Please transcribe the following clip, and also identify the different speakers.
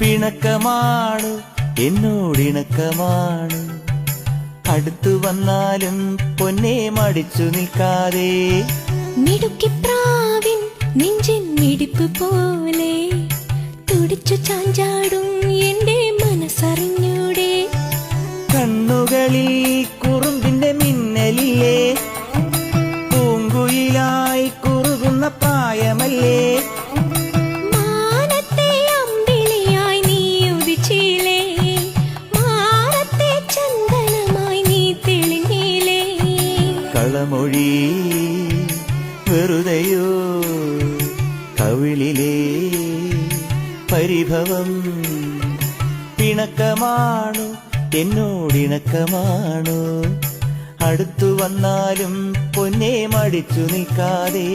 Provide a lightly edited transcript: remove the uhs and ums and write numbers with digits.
Speaker 1: പിണക്കമാണ് എന്നോടിണക്കമാണ്. അടുത്തു വന്നാലും പൊന്നെ മടിച്ചു നിൽക്കാതെ.
Speaker 2: മിടുക്കിപ്രാവിൻ നെഞ്ചിൻ മിടിപ്പ് പോലെ തുടിച്ചു ചാഞ്ചാടും എന്റെ മനസ്സറിഞ്ഞൂടെ.
Speaker 1: കണ്ണുകളിൽ കുറുമ്പിന്റെ മിന്നലില്ലേ, പൂങ്കുയിലായി കുറുകുന്ന പ്രായമല്ലേ.
Speaker 2: മാനത്തെ അമ്പിളിയായി നീ ഉദിച്ചില്ലേ, മാനത്തെ ചന്ദനമായി നീ തെളിഞ്ഞില്ലേ.
Speaker 1: കളമൊഴി വെറുതെയോ, കവിളിലെ പരിഭവം. പിണക്കമാണു എന്നോടിണക്കമാണു. അടുത്തു വന്നാലും പൊന്നെ മടിച്ചു നിൽക്കാതെ.